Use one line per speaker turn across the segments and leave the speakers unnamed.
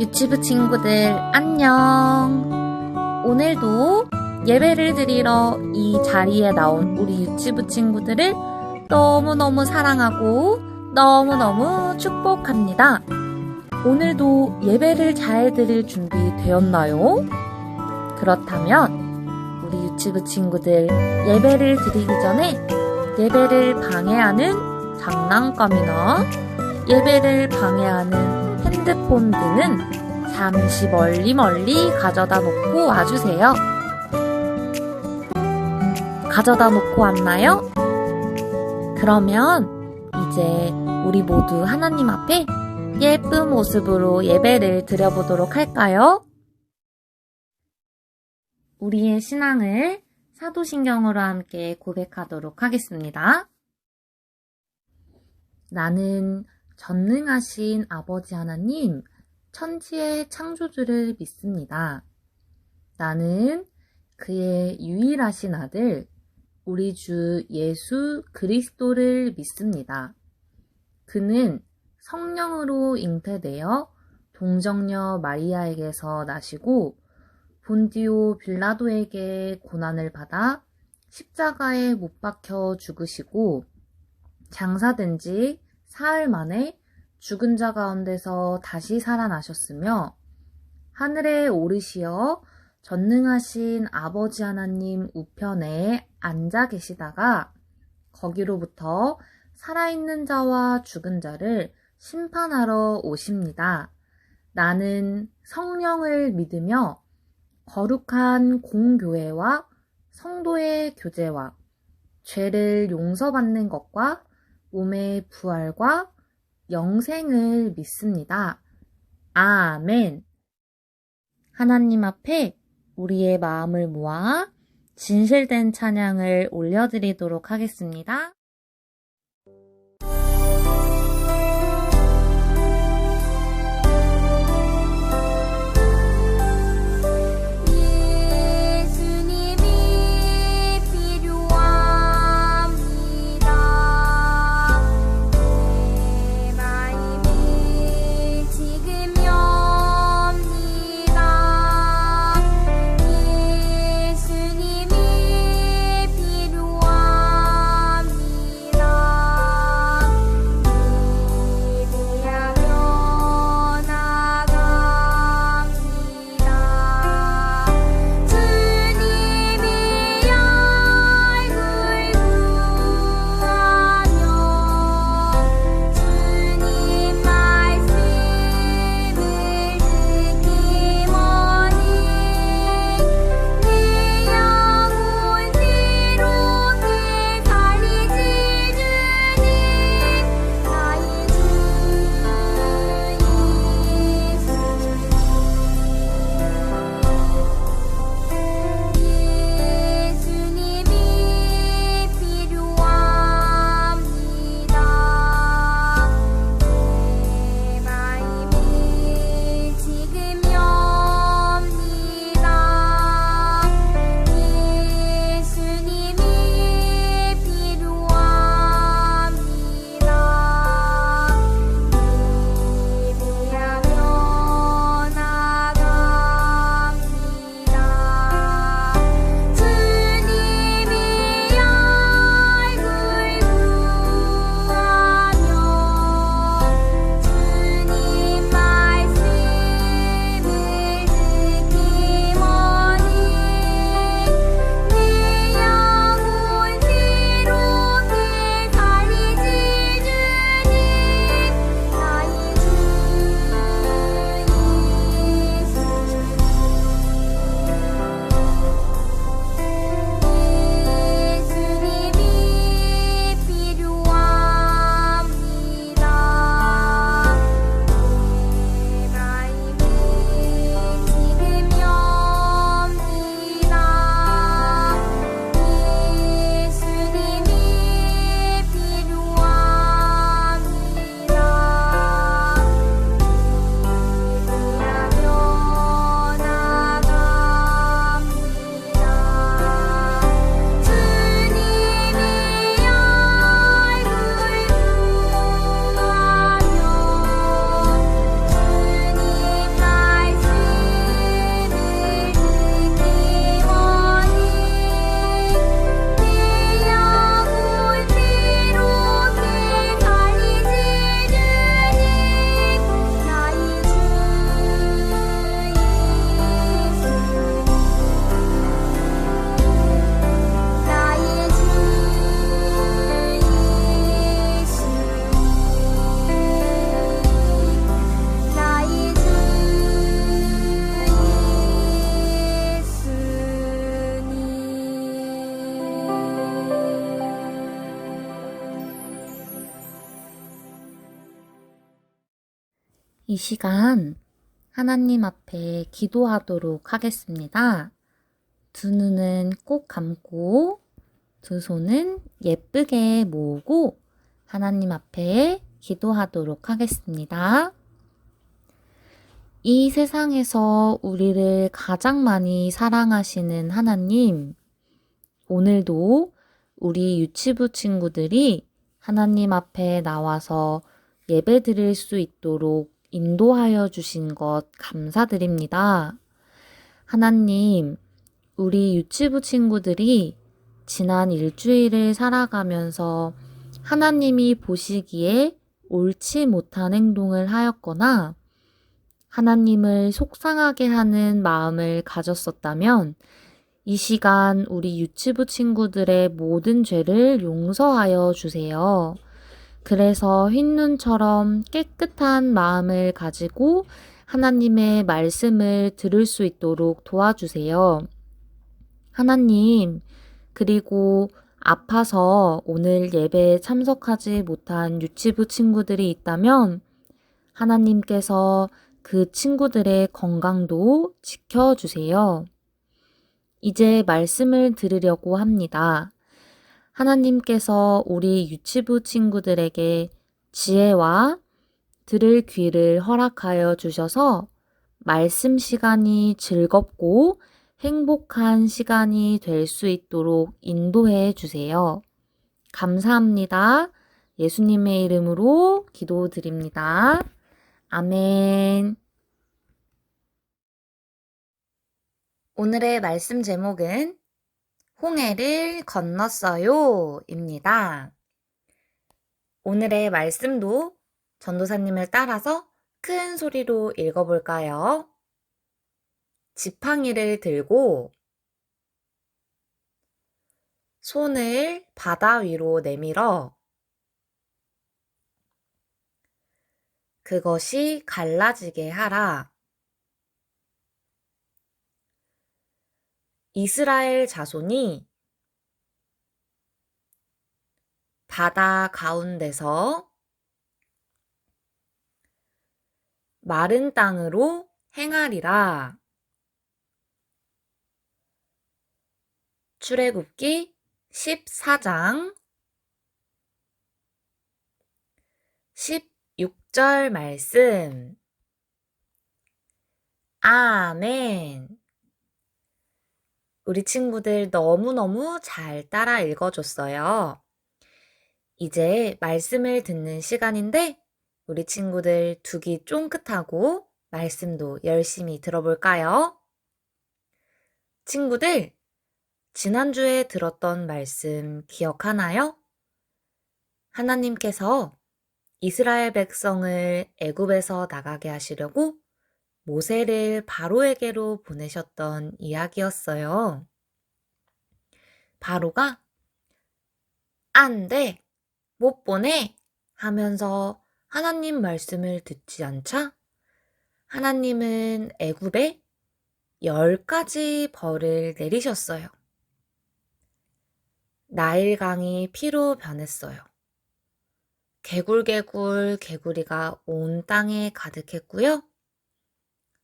유치부 친구들 안녕. 오늘도 예배를 드리러 이 자리에 나온 우리 유치부 친구들을 너무너무 사랑하고 너무너무 축복합니다. 오늘도 예배를 잘 드릴 준비 되었나요? 그렇다면 우리 유치부 친구들 예배를 드리기 전에 예배를 방해하는 장난감이나 예배를 방해하는 핸드폰 등은 잠시 멀리 가져다 놓고 와주세요. 가져다 놓고 왔나요? 그러면 이제 우리 모두 하나님 앞에 예쁜 모습으로 예배를 드려보도록 할까요? 우리의 신앙을 사도신경으로 함께 고백하도록 하겠습니다. 나는 전능하신 아버지 하나님, 천지의 창조주를 믿습니다. 나는 그의 유일하신 아들, 우리 주 예수 그리스도를 믿습니다. 그는 성령으로 잉태되어 동정녀 마리아에게서 나시고 본디오 빌라도에게 고난을 받아 십자가에 못 박혀 죽으시고 장사된 지 사흘 만에 죽은 자 가운데서 다시 살아나셨으며 하늘에 오르시어 전능하신 아버지 하나님 우편에 앉아 계시다가 거기로부터 살아있는 자와 죽은 자를 심판하러 오십니다. 나는 성령을 믿으며 거룩한 공교회와 성도의 교제와 죄를 용서받는 것과 몸의 부활과 영생을 믿습니다. 아멘. 하나님 앞에 우리의 마음을 모아 진실된 찬양을 올려드리도록 하겠습니다.
예수님이 필요합니다.
이 시간 하나님 앞에 기도하도록 하겠습니다. 두 눈은 꼭 감고 두 손은 예쁘게 모으고 하나님 앞에 기도하도록 하겠습니다. 이 세상에서 우리를 가장 많이 사랑하시는 하나님, 오늘도 우리 유치부 친구들이 하나님 앞에 나와서 예배 드릴 수 있도록 인도하여 주신 것 감사드립니다. 하나님, 우리 유치부 친구들이 지난 일주일을 살아가면서 하나님이 보시기에 옳지 못한 행동을 하였거나 하나님을 속상하게 하는 마음을 가졌었다면 이 시간 우리 유치부 친구들의 모든 죄를 용서하여 주세요. 그래서 흰눈처럼 깨끗한 마음을 가지고 하나님의 말씀을 들을 수 있도록 도와주세요. 하나님, 그리고 아파서 오늘 예배에 참석하지 못한 유치부 친구들이 있다면 하나님께서 그 친구들의 건강도 지켜주세요. 이제 말씀을 들으려고 합니다. 하나님께서 우리 유치부 친구들에게 지혜와 들을 귀를 허락하여 주셔서 말씀 시간이 즐겁고 행복한 시간이 될 수 있도록 인도해 주세요. 감사합니다. 예수님의 이름으로 기도드립니다. 아멘. 오늘의 말씀 제목은 홍해를 건넜어요 입니다. 오늘의 말씀도 전도사님을 따라서 큰 소리로 읽어볼까요? 지팡이를 들고 손을 바다 위로 내밀어 그것이 갈라지게 하라. 이스라엘 자손이 바다 가운데서 마른 땅으로 행하리라. 출애굽기 14장 16절 말씀. 아멘. 우리 친구들 너무너무 잘 따라 읽어줬어요. 이제 말씀을 듣는 시간인데 우리 친구들 두 귀 쫑긋하고 말씀도 열심히 들어볼까요? 친구들, 지난주에 들었던 말씀 기억하나요? 하나님께서 이스라엘 백성을 애굽에서 나가게 하시려고 모세를 바로에게로 보내셨던 이야기였어요. 바로가 안 돼, 못 보내 하면서 하나님 말씀을 듣지 않자 하나님은 애굽에 10가지 벌을 내리셨어요. 나일강이 피로 변했어요. 개굴개굴 개구리가 온 땅에 가득했고요.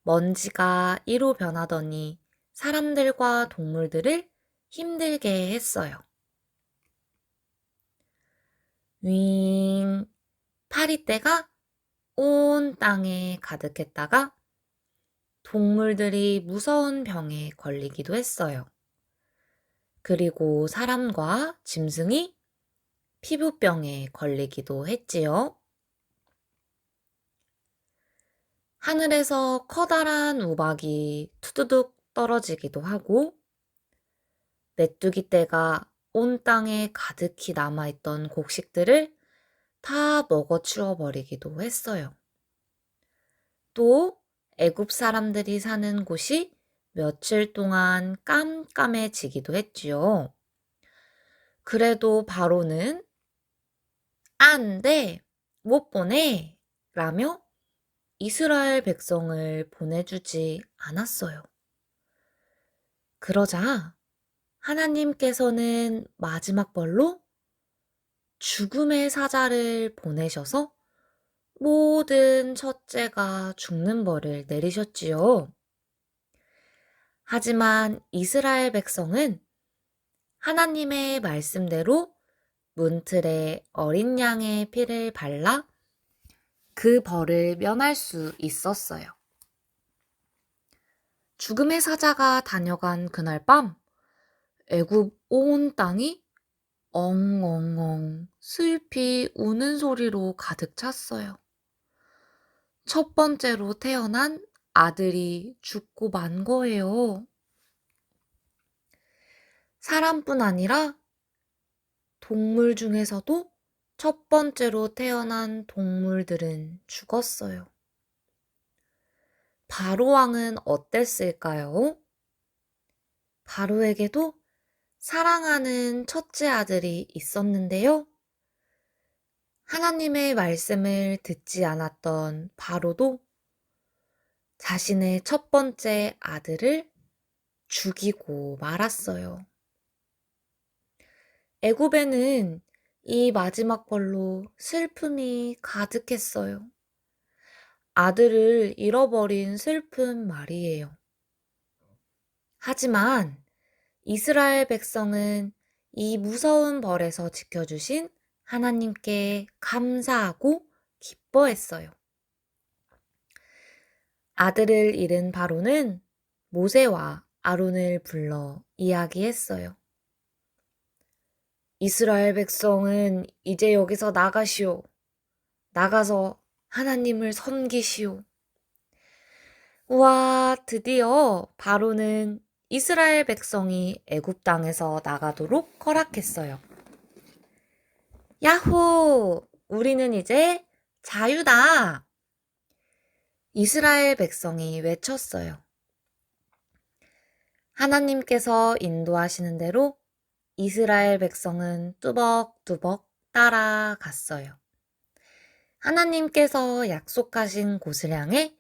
먼지가 이로 변하더니 사람들과 동물들을 힘들게 했어요. 윙, 파리떼가 온 땅에 가득했다가 동물들이 무서운 병에 걸리기도 했어요. 그리고 사람과 짐승이 피부병에 걸리기도 했지요. 하늘에서 커다란 우박이 투두둑 떨어지기도 하고 메뚜기 떼가 온 땅에 가득히 남아있던 곡식들을 다 먹어치워 버리기도 했어요. 또 애굽 사람들이 사는 곳이 며칠 동안 깜깜해지기도 했지요. 그래도 바로는 안 돼, 못 보내 라며 이스라엘 백성을 보내주지 않았어요. 그러자 하나님께서는 마지막 벌로 죽음의 사자를 보내셔서 모든 첫째가 죽는 벌을 내리셨지요. 하지만 이스라엘 백성은 하나님의 말씀대로 문틀에 어린 양의 피를 발라 그 벌을 면할 수 있었어요. 죽음의 사자가 다녀간 그날 밤, 애굽 온 땅이 엉엉엉 슬피 우는 소리로 가득 찼어요. 첫 번째로 태어난 아들이 죽고 만 거예요. 사람뿐 아니라 동물 중에서도 첫 번째로 태어난 동물들은 죽었어요. 바로 왕은 어땠을까요? 바로에게도 사랑하는 첫째 아들이 있었는데요. 하나님의 말씀을 듣지 않았던 바로도 자신의 첫 번째 아들을 죽이고 말았어요. 애굽에는 이 마지막 벌로 슬픔이 가득했어요. 아들을 잃어버린 슬픈 말이에요. 하지만 이스라엘 백성은 이 무서운 벌에서 지켜주신 하나님께 감사하고 기뻐했어요. 아들을 잃은 바로는 모세와 아론을 불러 이야기했어요. 이스라엘 백성은 이제 여기서 나가시오. 나가서 하나님을 섬기시오. 우와, 드디어 바로는 이스라엘 백성이 애굽 땅에서 나가도록 허락했어요. 야호! 우리는 이제 자유다! 이스라엘 백성이 외쳤어요. 하나님께서 인도하시는 대로 이스라엘 백성은 뚜벅뚜벅 따라갔어요. 하나님께서 약속하신 곳을 향해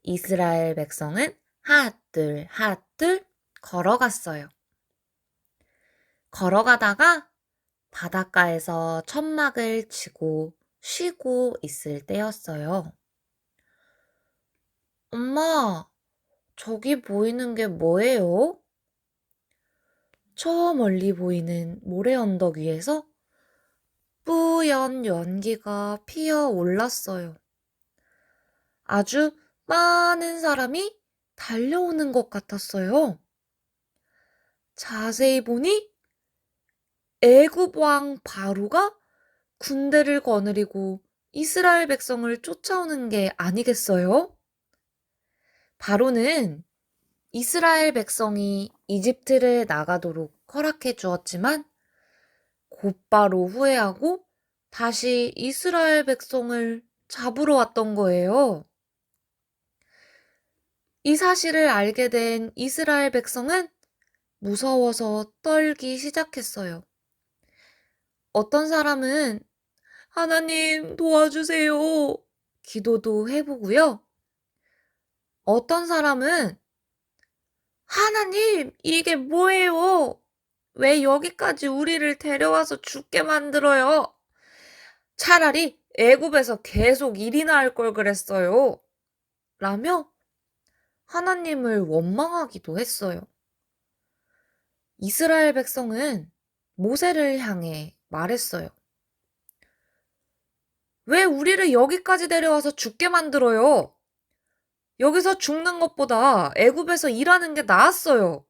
이스라엘 백성은 하둘 하둘 걸어갔어요. 걸어가다가 바닷가에서 천막을 치고 쉬고 있을 때였어요. 엄마, 저기 보이는 게 뭐예요? 저 멀리 보이는 모래 언덕 위에서 뿌연 연기가 피어 올랐어요. 아주 많은 사람이 달려오는 것 같았어요. 자세히 보니 애굽 왕 바로가 군대를 거느리고 이스라엘 백성을 쫓아오는 게 아니겠어요? 바로는 이스라엘 백성이 이집트를 나가도록 허락해 주었지만 곧바로 후회하고 다시 이스라엘 백성을 잡으러 왔던 거예요. 이 사실을 알게 된 이스라엘 백성은 무서워서 떨기 시작했어요. 어떤 사람은 하나님 도와주세요 기도도 해보고요. 어떤 사람은 하나님 이게 뭐예요? 왜 여기까지 우리를 데려와서 죽게 만들어요? 차라리 애굽에서 계속 일이나 할 걸 그랬어요. 라며 하나님을 원망하기도 했어요. 이스라엘 백성은 모세를 향해 말했어요. 왜 우리를 여기까지 데려와서 죽게 만들어요? 여기서 죽는 것보다 애굽에서 일하는 게 나았어요.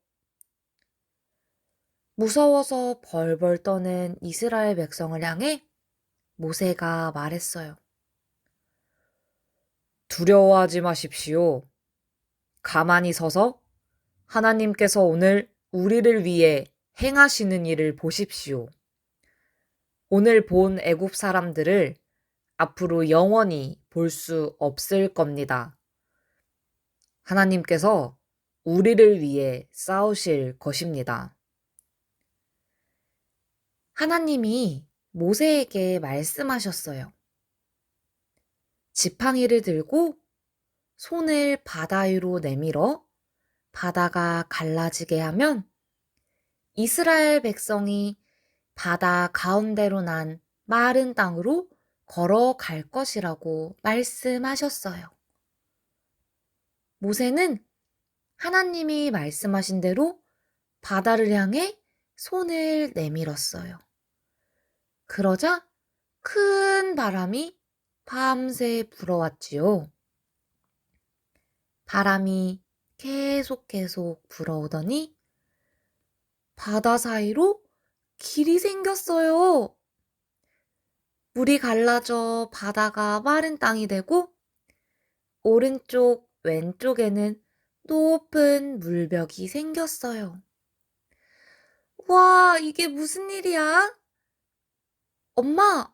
무서워서 벌벌 떠는 이스라엘 백성을 향해 모세가 말했어요. 두려워하지 마십시오. 가만히 서서 하나님께서 오늘 우리를 위해 행하시는 일을 보십시오. 오늘 본 애굽 사람들을 앞으로 영원히 볼 수 없을 겁니다. 하나님께서 우리를 위해 싸우실 것입니다. 하나님이 모세에게 말씀하셨어요. 지팡이를 들고 손을 바다 위로 내밀어 바다가 갈라지게 하면 이스라엘 백성이 바다 가운데로 난 마른 땅으로 걸어갈 것이라고 말씀하셨어요. 모세는 하나님이 말씀하신 대로 바다를 향해 손을 내밀었어요. 그러자 큰 바람이 밤새 불어왔지요. 바람이 계속 불어오더니 바다 사이로 길이 생겼어요. 물이 갈라져 바다가 마른 땅이 되고 오른쪽, 왼쪽에는 높은 물벽이 생겼어요. 와, 이게 무슨 일이야? 엄마,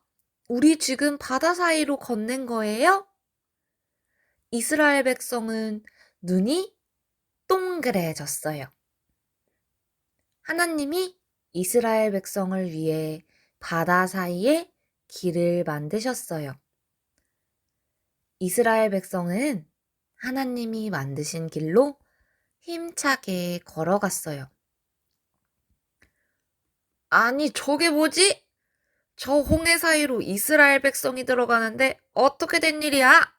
우리 지금 바다 사이로 건넨 거예요? 이스라엘 백성은 눈이 동그래졌어요. 하나님이 이스라엘 백성을 위해 바다 사이에 길을 만드셨어요. 이스라엘 백성은 하나님이 만드신 길로 힘차게 걸어갔어요. 아니, 저게 뭐지? 저 홍해 사이로 이스라엘 백성이 들어가는데 어떻게 된 일이야?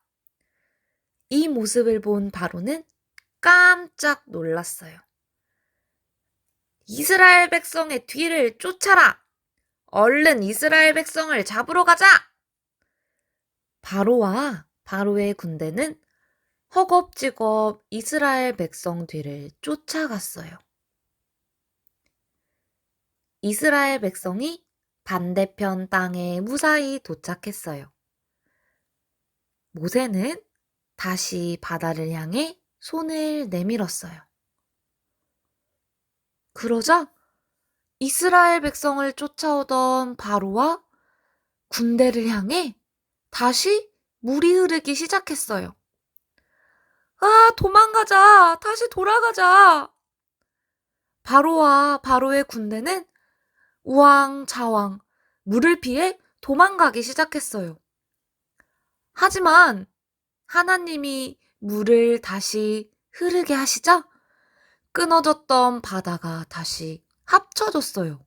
이 모습을 본 바로는 깜짝 놀랐어요. 이스라엘 백성의 뒤를 쫓아라! 얼른 이스라엘 백성을 잡으러 가자! 바로와 바로의 군대는 허겁지겁 이스라엘 백성 뒤를 쫓아갔어요. 이스라엘 백성이 반대편 땅에 무사히 도착했어요. 모세는 다시 바다를 향해 손을 내밀었어요. 그러자 이스라엘 백성을 쫓아오던 바로와 군대를 향해 다시 물이 흐르기 시작했어요. 아, 도망가자! 다시 돌아가자! 바로와 바로의 군대는 우왕좌왕 물을 피해 도망가기 시작했어요. 하지만 하나님이 물을 다시 흐르게 하시자 끊어졌던 바다가 다시 합쳐졌어요.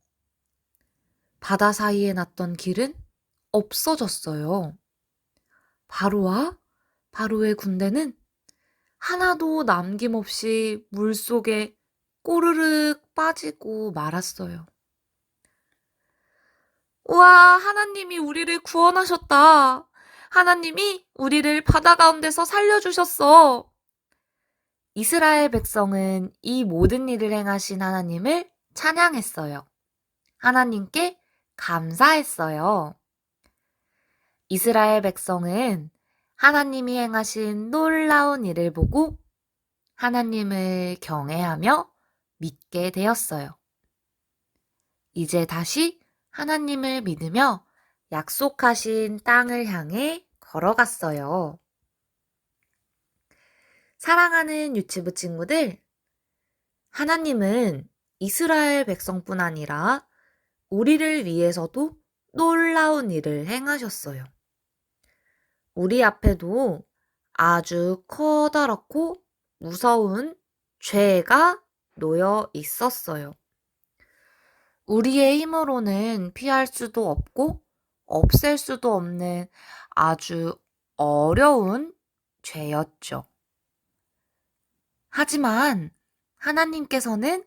바다 사이에 났던 길은 없어졌어요. 바로와 바로의 군대는 하나도 남김없이 물속에 꼬르륵 빠지고 말았어요. 우와, 하나님이 우리를 구원하셨다. 하나님이 우리를 바다 가운데서 살려주셨어. 이스라엘 백성은 이 모든 일을 행하신 하나님을 찬양했어요. 하나님께 감사했어요. 이스라엘 백성은 하나님이 행하신 놀라운 일을 보고 하나님을 경외하며 믿게 되었어요. 이제 다시 하나님을 믿으며 약속하신 땅을 향해 걸어갔어요. 사랑하는 유치부 친구들, 하나님은 이스라엘 백성뿐 아니라 우리를 위해서도 놀라운 일을 행하셨어요. 우리 앞에도 아주 커다랗고 무서운 죄가 놓여 있었어요. 우리의 힘으로는 피할 수도 없고 없앨 수도 없는 아주 어려운 죄였죠. 하지만 하나님께서는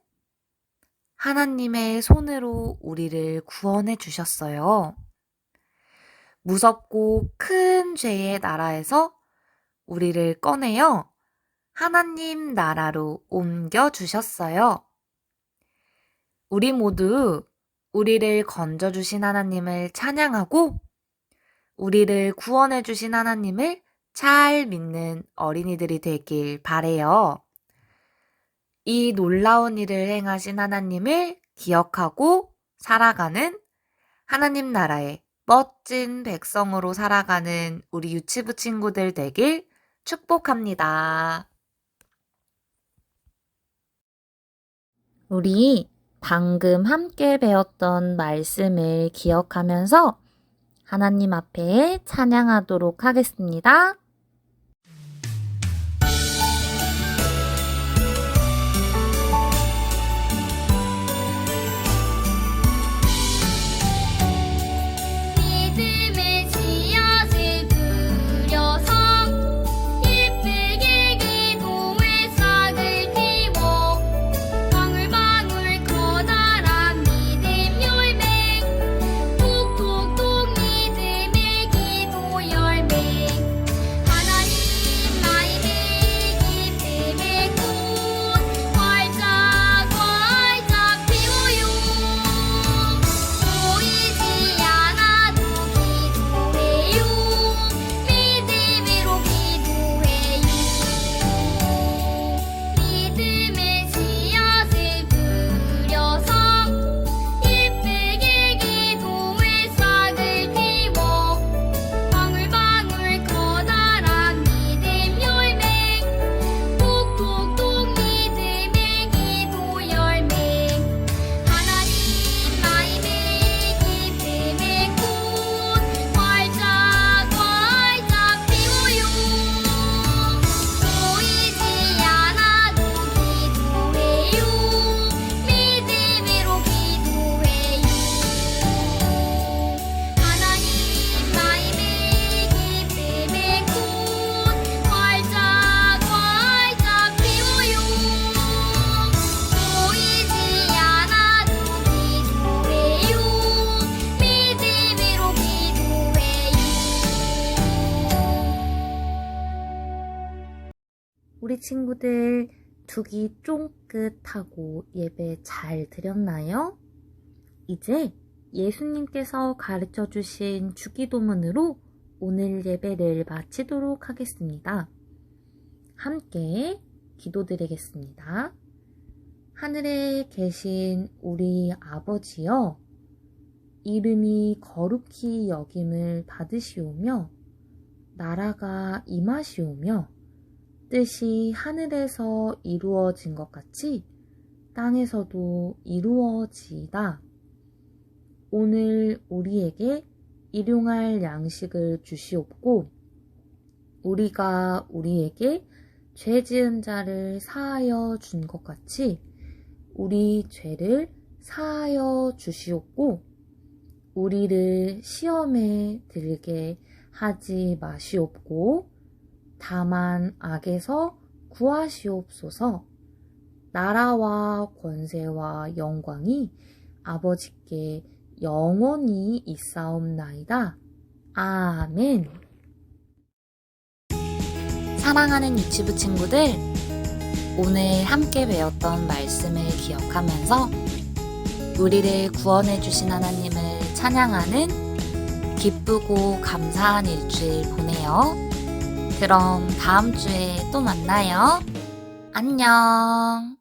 하나님의 손으로 우리를 구원해 주셨어요. 무섭고 큰 죄의 나라에서 우리를 꺼내어 하나님 나라로 옮겨 주셨어요. 우리 모두 우리를 건져주신 하나님을 찬양하고 우리를 구원해 주신 하나님을 잘 믿는 어린이들이 되길 바래요. 이 놀라운 일을 행하신 하나님을 기억하고 살아가는 하나님 나라의 멋진 백성으로 살아가는 우리 유치부 친구들 되길 축복합니다. 우리 방금 함께 배웠던 말씀을 기억하면서 하나님 앞에 찬양하도록 하겠습니다.
믿음의 지연
우리 친구들 두 귀 쫑긋하고 예배 잘 드렸나요? 이제 예수님께서 가르쳐 주신 주기도문으로 오늘 예배를 마치도록 하겠습니다. 함께 기도드리겠습니다. 하늘에 계신 우리 아버지여, 이름이 거룩히 여김을 받으시오며 나라가 임하시오며 뜻이 하늘에서 이루어진 것 같이 땅에서도 이루어지이다. 오늘 우리에게 일용할 양식을 주시옵고 우리가 우리에게 죄 지은 자를 사하여 준 것 같이 우리 죄를 사하여 주시옵고 우리를 시험에 들게 하지 마시옵고 다만 악에서 구하시옵소서. 나라와 권세와 영광이 아버지께 영원히 있사옵나이다. 아멘. 사랑하는 유치부 친구들, 오늘 함께 배웠던 말씀을 기억하면서 우리를 구원해 주신 하나님을 찬양하는 기쁘고 감사한 일주일 보내요. 그럼 다음 주에 또 만나요. 안녕.